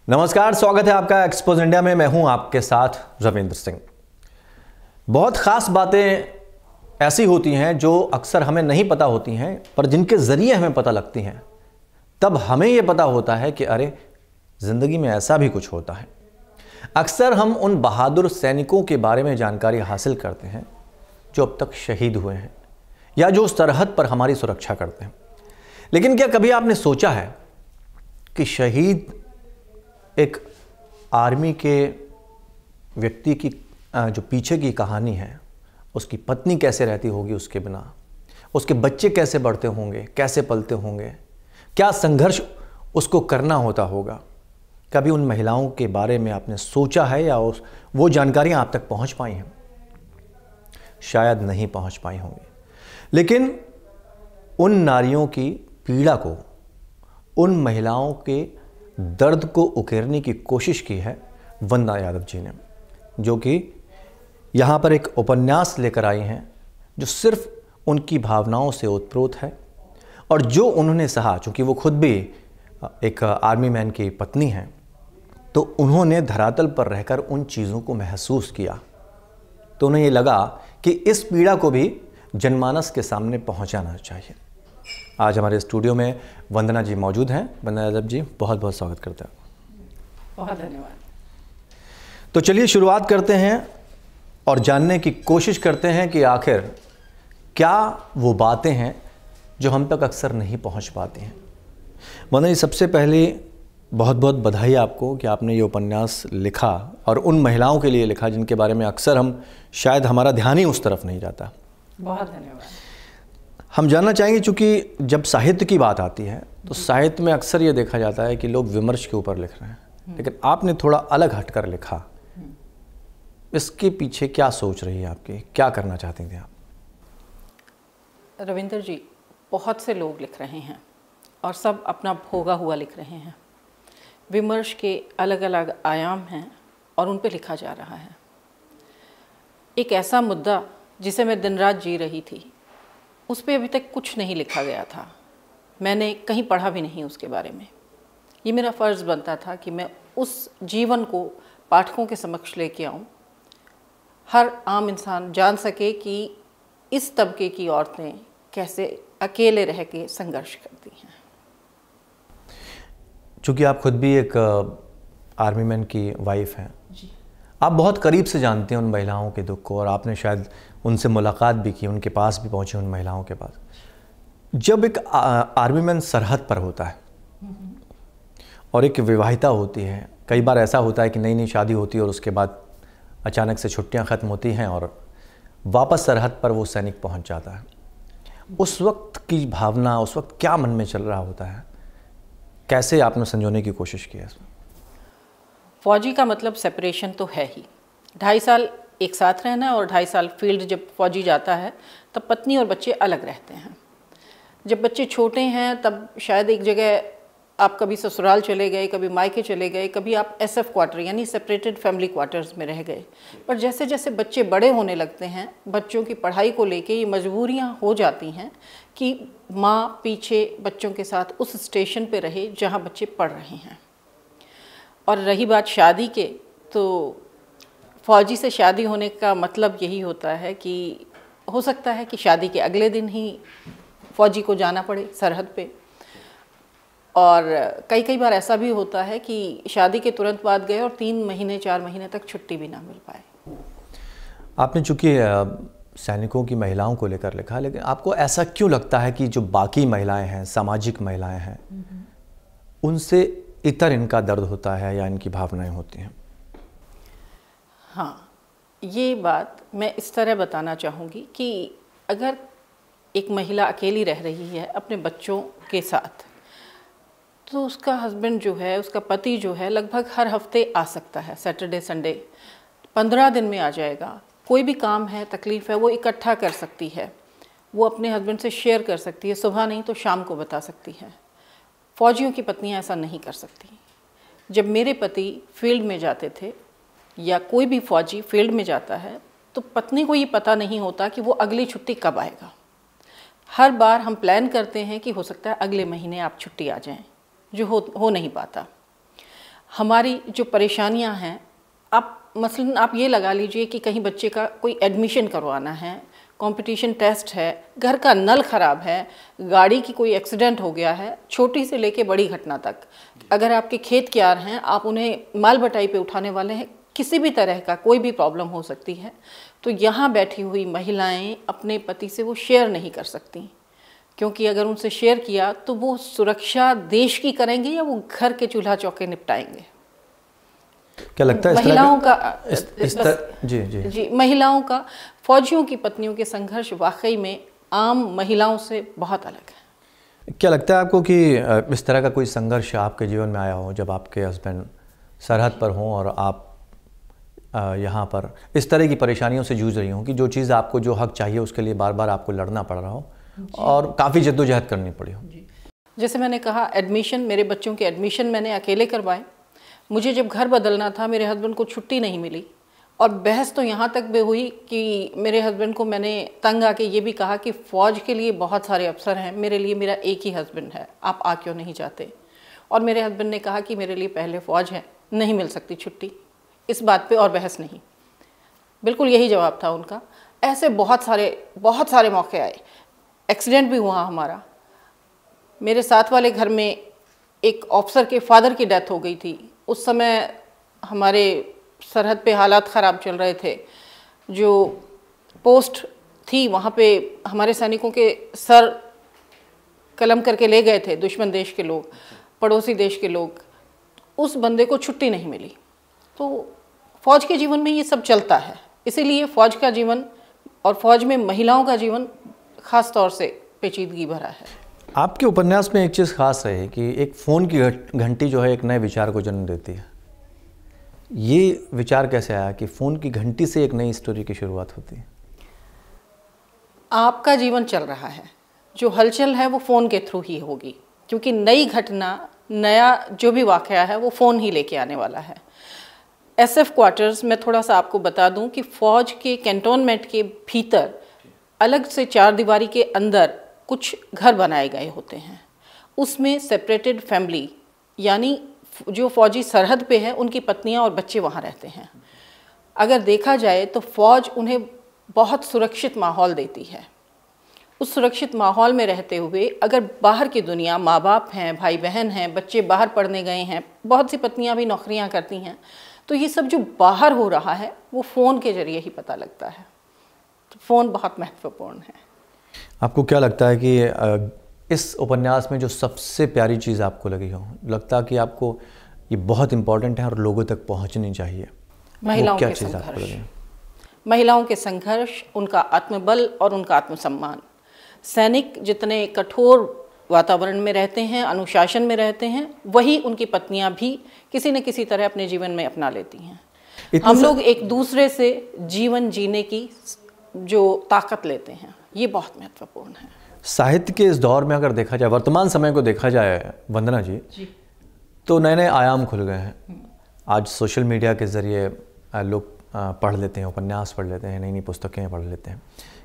नमस्कार, स्वागत है आपका एक्सपोज इंडिया में। मैं हूं आपके साथ रविंद्र सिंह। बहुत ख़ास बातें ऐसी होती हैं जो अक्सर हमें नहीं पता होती हैं, पर जिनके ज़रिए हमें पता लगती हैं। तब हमें यह पता होता है कि अरे, ज़िंदगी में ऐसा भी कुछ होता है। अक्सर हम उन बहादुर सैनिकों के बारे में जानकारी हासिल करते हैं जो अब तक शहीद हुए हैं या जो उस सरहद पर हमारी सुरक्षा करते हैं। लेकिन क्या कभी आपने सोचा है कि शहीद एक आर्मी के व्यक्ति की जो पीछे की कहानी है, उसकी पत्नी कैसे रहती होगी उसके बिना, उसके बच्चे कैसे बढ़ते होंगे, कैसे पलते होंगे, क्या संघर्ष उसको करना होता होगा। कभी उन महिलाओं के बारे में आपने सोचा है या वो जानकारियां आप तक पहुंच पाई हैं? शायद नहीं पहुंच पाई होंगी। लेकिन उन नारियों की पीड़ा को, उन महिलाओं के दर्द को उकेरने की कोशिश की है वंदना यादव जी ने, जो कि यहाँ पर एक उपन्यास लेकर आई हैं जो सिर्फ उनकी भावनाओं से ओतप्रोत है। और जो उन्होंने सहा, चूँकि वो खुद भी एक आर्मी मैन की पत्नी हैं, तो उन्होंने धरातल पर रहकर उन चीज़ों को महसूस किया, तो उन्हें ये लगा कि इस पीड़ा को भी जनमानस के सामने पहुँचाना चाहिए। आज हमारे स्टूडियो में वंदना जी मौजूद हैं। वंदना यादव जी, बहुत बहुत स्वागत करते हैं। बहुत धन्यवाद। तो चलिए शुरुआत करते हैं और जानने की कोशिश करते हैं कि आखिर क्या वो बातें हैं जो हम तक अक्सर नहीं पहुंच पाती हैं। वंदना जी, सबसे पहले बहुत बहुत बधाई आपको कि आपने ये उपन्यास लिखा और उन महिलाओं के लिए लिखा जिनके बारे में अक्सर शायद हमारा ध्यान ही उस तरफ नहीं जाता। बहुत धन्यवाद। हम जानना चाहेंगे, चूँकि जब साहित्य की बात आती है तो साहित्य में अक्सर ये देखा जाता है कि लोग विमर्श के ऊपर लिख रहे हैं, लेकिन आपने थोड़ा अलग हटकर लिखा। इसके पीछे क्या सोच रही है आपकी, क्या करना चाहती थी आप? रविंद्र जी, बहुत से लोग लिख रहे हैं और सब अपना भोगा हुआ लिख रहे हैं। विमर्श के अलग अलग आयाम हैं और उन पे लिखा जा रहा है। एक ऐसा मुद्दा जिसे मैं दिन रात जी रही थी, उस पर अभी तक कुछ नहीं लिखा गया था। मैंने कहीं पढ़ा भी नहीं उसके बारे में। ये मेरा फ़र्ज़ बनता था कि मैं उस जीवन को पाठकों के समक्ष लेके आऊँ, हर आम इंसान जान सके कि इस तबके की औरतें कैसे अकेले रह के संघर्ष करती हैं। चूँकि आप खुद भी एक आर्मी मैन की वाइफ हैं, आप बहुत करीब से जानते हैं उन महिलाओं के दुख को, और आपने शायद उनसे मुलाकात भी की, उनके पास भी पहुंचे, उन महिलाओं के पास। जब एक आर्मी मैन सरहद पर होता है और एक विवाहिता होती है, कई बार ऐसा होता है कि नई नई शादी होती है और उसके बाद अचानक से छुट्टियां ख़त्म होती हैं और वापस सरहद पर वो सैनिक पहुंच जाता है। उस वक्त की भावना, उस वक्त क्या मन में चल रहा होता है, कैसे आपने संजोने की कोशिश की है इसमें? फ़ौजी का मतलब सेपरेशन तो है ही। 2.5 साल एक साथ रहना और 2.5 साल फील्ड जब फ़ौजी जाता है तब पत्नी और बच्चे अलग रहते हैं। जब बच्चे छोटे हैं तब शायद एक जगह आप कभी ससुराल चले गए, कभी मायके चले गए, कभी आप SF क्वार्टर यानी सेपरेटेड फैमिली क्वार्टर्स में रह गए। पर जैसे जैसे बच्चे बड़े होने लगते हैं, बच्चों की पढ़ाई को लेके ये मजबूरियाँ हो जाती हैं कि माँ पीछे बच्चों के साथ उस स्टेशन पे रहे जहाँ बच्चे पढ़ रहे हैं। और रही बात शादी के, तो फ़ौजी से शादी होने का मतलब यही होता है कि हो सकता है कि शादी के अगले दिन ही फ़ौजी को जाना पड़े सरहद पे, और कई बार ऐसा भी होता है कि शादी के तुरंत बाद गए और 3 महीने 4 महीने तक छुट्टी भी ना मिल पाए। आपने चूँकि सैनिकों की महिलाओं को लेकर लिखा, लेकिन आपको ऐसा क्यों लगता है कि जो बाकी महिलाएं हैं, सामाजिक महिलाएं हैं, उनसे इतर इनका दर्द होता है या इनकी भावनाएं होती हैं? हाँ, ये बात मैं इस तरह बताना चाहूँगी कि अगर एक महिला अकेली रह रही है अपने बच्चों के साथ, तो उसका हस्बैंड जो है, उसका पति जो है, लगभग हर हफ्ते आ सकता है। सैटरडे संडे 15 दिन में आ जाएगा। कोई भी काम है, तकलीफ़ है, वो इकट्ठा कर सकती है, वो अपने हस्बैंड से शेयर कर सकती है, सुबह नहीं तो शाम को बता सकती है। फ़ौजियों की पत्नियां ऐसा नहीं कर सकती। जब मेरे पति फील्ड में जाते थे या कोई भी फ़ौजी फील्ड में जाता है, तो पत्नी को ये पता नहीं होता कि वो अगली छुट्टी कब आएगा। हर बार हम प्लान करते हैं कि हो सकता है अगले महीने आप छुट्टी आ जाएं, जो हो नहीं पाता। हमारी जो परेशानियां हैं, आप मसलन आप ये लगा लीजिए कि कहीं बच्चे का कोई एडमिशन करवाना है, कंपटीशन टेस्ट है, घर का नल ख़राब है, गाड़ी की कोई एक्सीडेंट हो गया है, छोटी से लेके बड़ी घटना तक। अगर आपके खेत क्यार हैं, आप उन्हें माल बटाई पे उठाने वाले हैं, किसी भी तरह का कोई भी प्रॉब्लम हो सकती है, तो यहाँ बैठी हुई महिलाएं अपने पति से वो शेयर नहीं कर सकती, क्योंकि अगर उनसे शेयर किया तो वो सुरक्षा देश की करेंगे या वो घर के चूल्हा चौके निपटाएंगे। क्या लगता है महिलाओं का जी महिलाओं का फौजियों की पत्नियों के संघर्ष वाकई में आम महिलाओं से बहुत अलग है। क्या लगता है आपको कि इस तरह का कोई संघर्ष आपके जीवन में आया हो, जब आपके हस्बैंड सरहद पर हों और आप यहाँ पर इस तरह की परेशानियों से जूझ रही हों कि जो चीज़ आपको, जो हक चाहिए उसके लिए बार बार आपको लड़ना पड़ रहा हो और काफ़ी जद्दोजहद करनी पड़ी हो? जैसे मैंने कहा, एडमिशन, मेरे बच्चों के एडमिशन मैंने अकेले करवाए। मुझे जब घर बदलना था, मेरे हस्बैंड को छुट्टी नहीं मिली, और बहस तो यहाँ तक भी हुई कि मेरे हस्बैंड को मैंने तंग आके ये भी कहा कि फ़ौज के लिए बहुत सारे अफसर हैं, मेरे लिए मेरा एक ही हस्बैंड है, आप आ क्यों नहीं जाते? और मेरे हस्बैंड ने कहा कि मेरे लिए पहले फ़ौज है, नहीं मिल सकती छुट्टी। इस बात पे और बहस नहीं, बिल्कुल यही जवाब था उनका। ऐसे बहुत सारे मौके आए। एक्सीडेंट भी हुआ हमारा। मेरे साथ वाले घर में एक ऑफिसर के फादर की डेथ हो गई थी। उस समय हमारे सरहद पे हालात ख़राब चल रहे थे। जो पोस्ट थी वहाँ पे हमारे सैनिकों के सर कलम करके ले गए थे दुश्मन देश के लोग, पड़ोसी देश के लोग। उस बंदे को छुट्टी नहीं मिली। तो फ़ौज के जीवन में ये सब चलता है, इसीलिए फ़ौज का जीवन और फ़ौज में महिलाओं का जीवन ख़ास तौर से पेचीदगी भरा है। आपके उपन्यास में एक चीज़ खास है कि एक फ़ोन की घंटी जो है एक नए विचार को जन्म देती है। ये विचार कैसे आया कि फ़ोन की घंटी से एक नई स्टोरी की शुरुआत होती है? आपका जीवन चल रहा है, जो हलचल है वो फ़ोन के थ्रू ही होगी, क्योंकि नई घटना, नया जो भी वाक़या है वो फ़ोन ही लेके आने वाला है। SF क्वार्टर्स में थोड़ा सा आपको बता दूं कि फ़ौज के कैंटोनमेंट के भीतर अलग से 4 दीवारी के अंदर कुछ घर बनाए गए होते हैं। उसमें सेपरेटेड फैमिली, यानी जो फ़ौजी सरहद पे है उनकी पत्नियां और बच्चे वहाँ रहते हैं। अगर देखा जाए तो फ़ौज उन्हें बहुत सुरक्षित माहौल देती है। उस सुरक्षित माहौल में रहते हुए अगर बाहर की दुनिया, माँ बाप हैं, भाई बहन हैं, बच्चे बाहर पढ़ने गए हैं, बहुत सी पत्नियां भी नौकरियां करती हैं, तो ये सब जो बाहर हो रहा है वो फ़ोन के ज़रिए ही पता लगता है। तो फ़ोन बहुत महत्वपूर्ण है। आपको क्या लगता है कि इस उपन्यास में जो सबसे प्यारी चीज़ आपको लगी हो, लगता है कि आपको ये बहुत इम्पोर्टेंट है और लोगों तक पहुंचनी चाहिए, महिलाओं क्या के चीज़ आपको संघर्ष। लगी? महिलाओं के संघर्ष, उनका आत्मबल और उनका आत्मसम्मान। सैनिक जितने कठोर वातावरण में रहते हैं, अनुशासन में रहते हैं, वही उनकी पत्नियां भी किसी न किसी तरह अपने जीवन में अपना लेती हैं। हम लोग एक दूसरे से जीवन जीने की जो ताकत लेते हैं, ये बहुत महत्वपूर्ण है। साहित्य के इस दौर में अगर देखा जाए, वर्तमान समय को देखा जाए वंदना जी, तो नए नए आयाम खुल गए हैं। आज सोशल मीडिया के ज़रिए लोग पढ़ लेते हैं, उपन्यास पढ़ लेते हैं, नई नई पुस्तकें पढ़ लेते हैं।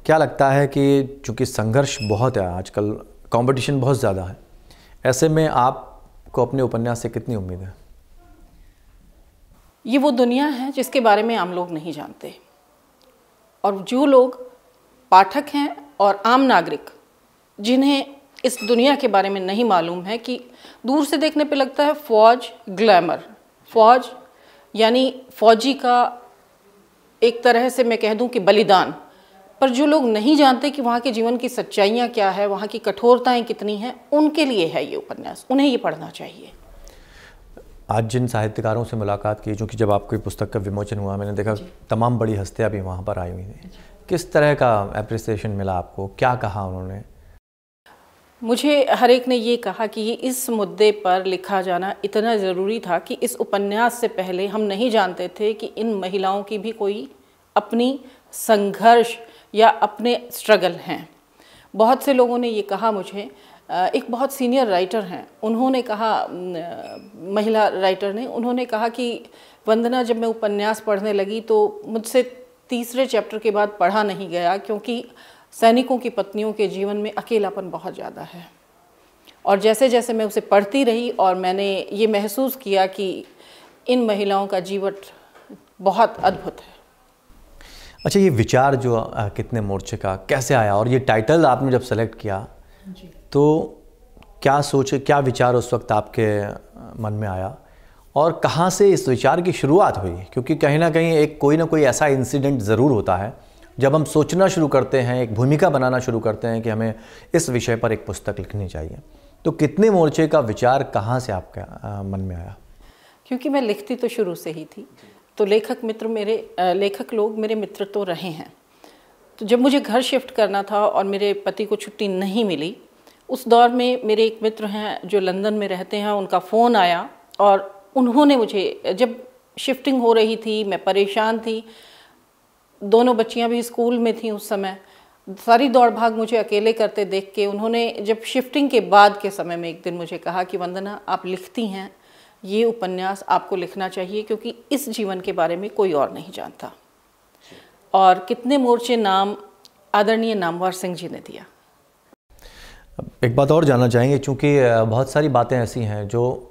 क्या लगता है कि चूँकि संघर्ष बहुत है आजकल, कंपटीशन बहुत ज़्यादा है, ऐसे में आपको अपने उपन्यास से कितनी उम्मीद है? ये वो दुनिया है जिसके बारे में आम लोग नहीं जानते, और जो लोग पाठक हैं और आम नागरिक जिन्हें इस दुनिया के बारे में नहीं मालूम है, कि दूर से देखने पे लगता है फ़ौज ग्लैमर, फ़ौज यानी फ़ौजी का एक तरह से मैं कह दूं कि बलिदान, पर जो लोग नहीं जानते कि वहाँ के जीवन की सच्चाइयाँ क्या है, वहाँ की कठोरताएं कितनी हैं, उनके लिए है ये उपन्यास, उन्हें ये पढ़ना चाहिए। आज जिन साहित्यकारों से मुलाकात की, चूँकि जब आपकी पुस्तक का विमोचन हुआ, मैंने देखा तमाम बड़ी हस्तियाँ भी वहाँ पर आई हुई थी। किस तरह का एप्रिसिएशन मिला आपको, क्या कहा उन्होंने? मुझे हर एक ने ये कहा कि इस मुद्दे पर लिखा जाना इतना ज़रूरी था कि इस उपन्यास से पहले हम नहीं जानते थे कि इन महिलाओं की भी कोई अपनी संघर्ष या अपने स्ट्रगल हैं। बहुत से लोगों ने ये कहा मुझे। एक बहुत सीनियर राइटर हैं, उन्होंने कहा, महिला राइटर ने, उन्होंने कहा कि वंदना, जब मैं उपन्यास पढ़ने लगी तो मुझसे तीसरे चैप्टर के बाद पढ़ा नहीं गया, क्योंकि सैनिकों की पत्नियों के जीवन में अकेलापन बहुत ज़्यादा है। और जैसे जैसे मैं उसे पढ़ती रही और मैंने ये महसूस किया कि इन महिलाओं का जीवन बहुत अद्भुत है। अच्छा, ये विचार जो कितने मोर्चे का कैसे आया, और ये टाइटल आपने जब सेलेक्ट किया जी। तो क्या सोचे, क्या विचार उस वक्त आपके मन में आया, और कहाँ से इस विचार की शुरुआत हुई? क्योंकि कहीं ना कहीं एक कोई ना कोई ऐसा इंसिडेंट ज़रूर होता है जब हम सोचना शुरू करते हैं, एक भूमिका बनाना शुरू करते हैं कि हमें इस विषय पर एक पुस्तक लिखनी चाहिए। तो कितने मोर्चे का विचार कहाँ से आपके मन में आया? क्योंकि मैं लिखती तो शुरू से ही थी, तो लेखक लोग मेरे मित्र तो रहे हैं। तो जब मुझे घर शिफ्ट करना था और मेरे पति को छुट्टी नहीं मिली, उस दौर में मेरे एक मित्र हैं जो लंदन में रहते हैं, उनका फ़ोन आया और उन्होंने मुझे, जब शिफ्टिंग हो रही थी, मैं परेशान थी, दोनों बच्चियां भी स्कूल में थीं उस समय, सारी दौड़ भाग मुझे अकेले करते देख के उन्होंने जब शिफ्टिंग के बाद के समय में एक दिन मुझे कहा कि वंदना, आप लिखती हैं, ये उपन्यास आपको लिखना चाहिए क्योंकि इस जीवन के बारे में कोई और नहीं जानता। और कितने मोर्चे नाम आदरणीय नामवर सिंह जी ने दिया। एक बात और जानना चाहेंगे, चूँकि बहुत सारी बातें ऐसी हैं जो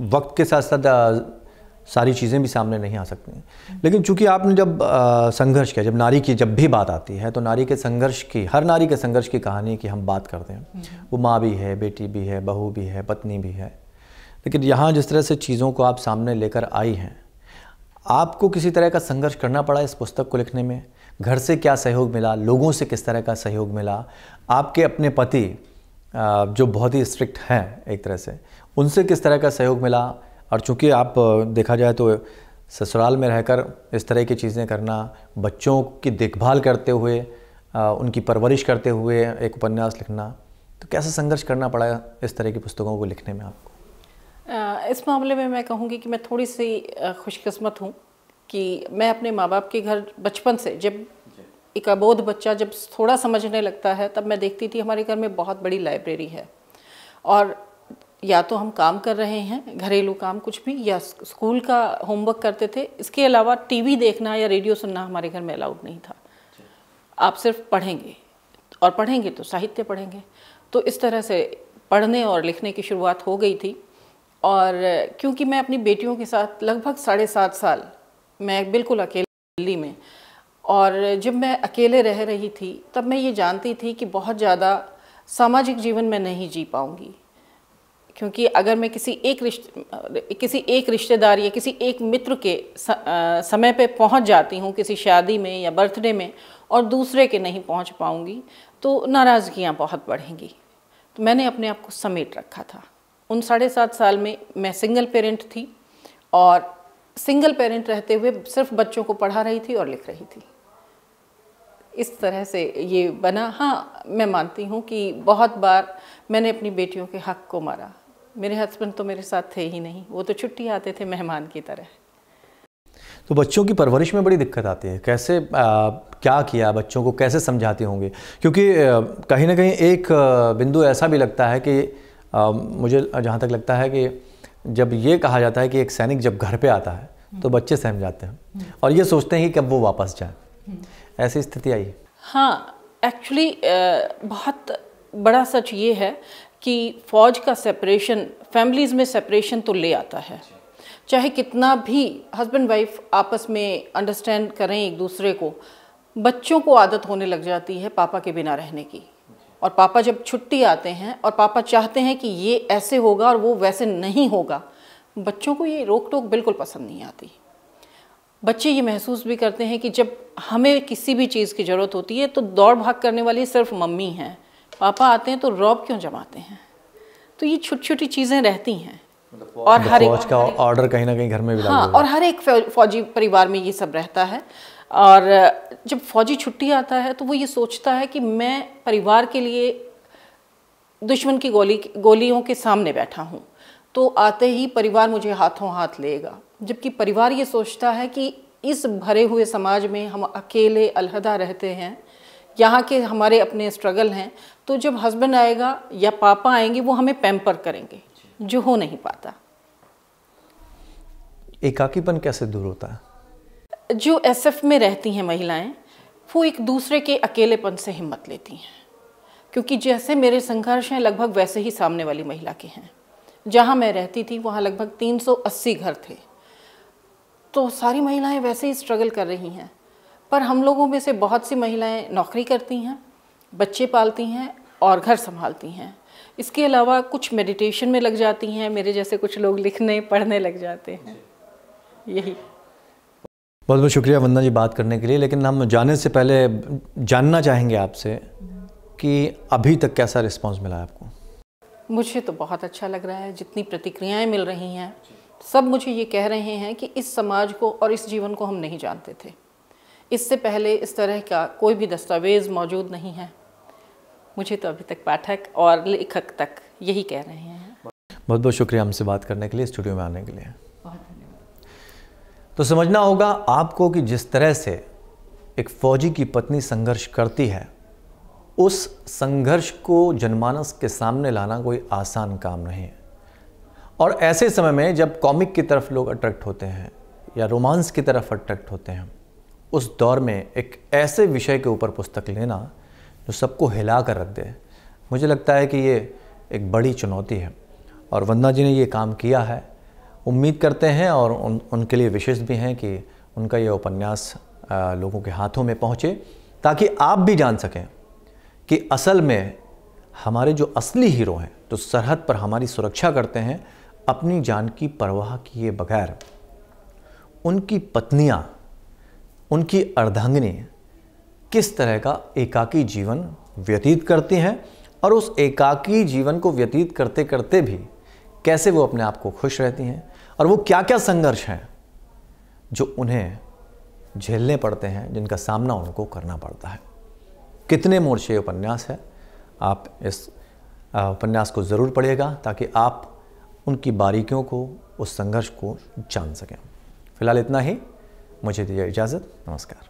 वक्त के साथ साथ सारी चीज़ें भी सामने नहीं आ सकती, लेकिन चूंकि आपने जब संघर्ष किया, जब नारी की जब भी बात आती है तो नारी के संघर्ष की, हर नारी के संघर्ष की कहानी की हम बात करते हैं। वो माँ भी है, बेटी भी है, बहू भी है, पत्नी भी है। लेकिन यहाँ जिस तरह से चीज़ों को आप सामने लेकर आई हैं, आपको किसी तरह का संघर्ष करना पड़ा इस पुस्तक को लिखने में? घर से क्या सहयोग मिला, लोगों से किस तरह का सहयोग मिला, आपके अपने पति जो बहुत ही स्ट्रिक्ट हैं एक तरह से, उनसे किस तरह का सहयोग मिला? और चूँकि आप देखा जाए तो ससुराल में रहकर इस तरह की चीज़ें करना, बच्चों की देखभाल करते हुए, उनकी परवरिश करते हुए एक उपन्यास लिखना, तो कैसा संघर्ष करना पड़ा इस तरह की पुस्तकों को लिखने में आपको? इस मामले में मैं कहूँगी कि मैं थोड़ी सी खुशकिस्मत हूँ कि मैं अपने माँ बाप के घर बचपन से, जब एक अबोध बच्चा जब थोड़ा समझने लगता है, तब मैं देखती थी हमारे घर में बहुत बड़ी लाइब्रेरी है, और या तो हम काम कर रहे हैं, घरेलू काम कुछ भी, या स्कूल का होमवर्क करते थे। इसके अलावा टीवी देखना या रेडियो सुनना हमारे घर में अलाउड नहीं था। आप सिर्फ पढ़ेंगे, और पढ़ेंगे तो साहित्य पढ़ेंगे। तो इस तरह से पढ़ने और लिखने की शुरुआत हो गई थी। और क्योंकि मैं अपनी बेटियों के साथ लगभग 7.5 साल मैं बिल्कुल अकेली दिल्ली में, और जब मैं अकेले रह रही थी तब मैं ये जानती थी कि बहुत ज़्यादा सामाजिक जीवन में नहीं जी पाऊँगी, क्योंकि अगर मैं किसी एक रिश्तेदार या किसी एक मित्र के समय पे पहुंच जाती हूं, किसी शादी में या बर्थडे में, और दूसरे के नहीं पहुंच पाऊंगी, तो नाराज़गियां बहुत बढ़ेंगी। तो मैंने अपने आप को समेट रखा था। उन 7.5 साल में मैं सिंगल पेरेंट थी, और सिंगल पेरेंट रहते हुए सिर्फ बच्चों को पढ़ा रही थी और लिख रही थी। इस तरह से ये बना। हाँ, मैं मानती हूँ कि बहुत बार मैंने अपनी बेटियों के हक को मारा। मेरे हस्बैंड तो मेरे साथ थे ही नहीं, वो तो छुट्टी आते थे मेहमान की तरह। तो बच्चों की परवरिश में बड़ी दिक्कत आती है, कैसे क्या किया, बच्चों को कैसे समझाते होंगे? क्योंकि कहीं ना कहीं एक बिंदु ऐसा भी लगता है कि मुझे जहाँ तक लगता है कि जब ये कहा जाता है कि एक सैनिक जब घर पे आता है तो बच्चे सहम जाते हैं और ये सोचते हैं कि कब वो वापस जाए। ऐसी स्थिति आई? हाँ, एक्चुअली बहुत बड़ा सच ये है कि फ़ौज का सेपरेशन, फैमिलीज़ में सेपरेशन तो ले आता है। चाहे कितना भी हस्बैंड वाइफ आपस में अंडरस्टैंड करें एक दूसरे को, बच्चों को आदत होने लग जाती है पापा के बिना रहने की। और पापा जब छुट्टी आते हैं और पापा चाहते हैं कि ये ऐसे होगा और वो वैसे नहीं होगा, बच्चों को ये रोक टोक बिल्कुल पसंद नहीं आती। बच्चे ये महसूस भी करते हैं कि जब हमें किसी भी चीज़ की ज़रूरत होती है तो दौड़ भाग करने वाली सिर्फ मम्मी हैं, पापा आते हैं तो रौब क्यों जमाते हैं। तो ये छोटी छोटी चीज़ें रहती हैं। और हर एक फौज का ऑर्डर कहीं ना कहीं घर में भी हाँ, और हर एक फौजी परिवार में ये सब रहता है। और जब फौजी छुट्टी आता है तो वो ये सोचता है कि मैं परिवार के लिए दुश्मन की गोलियों के सामने बैठा हूँ, तो आते ही परिवार मुझे हाथों हाथ लेगा। जबकि परिवार ये सोचता है कि इस भरे हुए समाज में हम अकेले अलहदा रहते हैं, यहाँ के हमारे अपने स्ट्रगल हैं, तो जब हस्बैंड आएगा या पापा आएंगे वो हमें पैम्पर करेंगे, जो हो नहीं पाता। एकाकीपन कैसे दूर होता है? जो एसएफ में रहती हैं महिलाएं, वो एक दूसरे के अकेलेपन से हिम्मत लेती हैं, क्योंकि जैसे मेरे संघर्ष हैं लगभग वैसे ही सामने वाली महिला के हैं। जहाँ मैं रहती थी वहाँ लगभग 380 घर थे, तो सारी महिलाएं वैसे ही स्ट्रगल कर रही हैं। पर हम लोगों में से बहुत सी महिलाएं नौकरी करती हैं, बच्चे पालती हैं और घर संभालती हैं। इसके अलावा कुछ मेडिटेशन में लग जाती हैं, मेरे जैसे कुछ लोग लिखने पढ़ने लग जाते हैं। यही। बहुत बहुत शुक्रिया वंदना जी बात करने के लिए। लेकिन हम जाने से पहले जानना चाहेंगे आपसे कि अभी तक कैसा रिस्पांस मिला है आपको? मुझे तो बहुत अच्छा लग रहा है। जितनी प्रतिक्रियाएं मिल रही हैं, सब मुझे ये कह रहे हैं कि इस समाज को और इस जीवन को हम नहीं जानते थे। इससे पहले इस तरह का कोई भी दस्तावेज़ मौजूद नहीं है। मुझे तो अभी तक पाठक और लेखक तक यही कह रहे हैं। बहुत बहुत शुक्रिया हमसे बात करने के लिए, स्टूडियो में आने के लिए। तो समझना होगा आपको कि जिस तरह से एक फौजी की पत्नी संघर्ष करती है, उस संघर्ष को जनमानस के सामने लाना कोई आसान काम नहीं है। और ऐसे समय में जब कॉमिक की तरफ लोग अट्रैक्ट होते हैं या रोमांस की तरफ अट्रैक्ट होते हैं, उस दौर में एक ऐसे विषय के ऊपर पुस्तक लेना जो सबको हिला कर रख दे, मुझे लगता है कि ये एक बड़ी चुनौती है। और वंदना जी ने ये काम किया है। उम्मीद करते हैं और उनके लिए विशेष भी हैं कि उनका ये उपन्यास लोगों के हाथों में पहुँचे, ताकि आप भी जान सकें कि असल में हमारे जो असली हीरो हैं, जो सरहद पर हमारी सुरक्षा करते हैं अपनी जान की परवाह किए बगैर, उनकी पत्नियां, उनकी अर्धांगिनी किस तरह का एकाकी जीवन व्यतीत करती हैं और उस एकाकी जीवन को व्यतीत करते करते भी कैसे वो अपने आप को खुश रहती हैं, और वो क्या क्या संघर्ष हैं जो उन्हें झेलने पड़ते हैं, जिनका सामना उनको करना पड़ता है। कितने मोर्चे उपन्यास है। आप इस उपन्यास को ज़रूर पढ़िएगा ताकि आप उनकी बारीकियों को, उस संघर्ष को जान सकें। फिलहाल इतना ही, मुझे दीजिए इजाज़त। नमस्कार।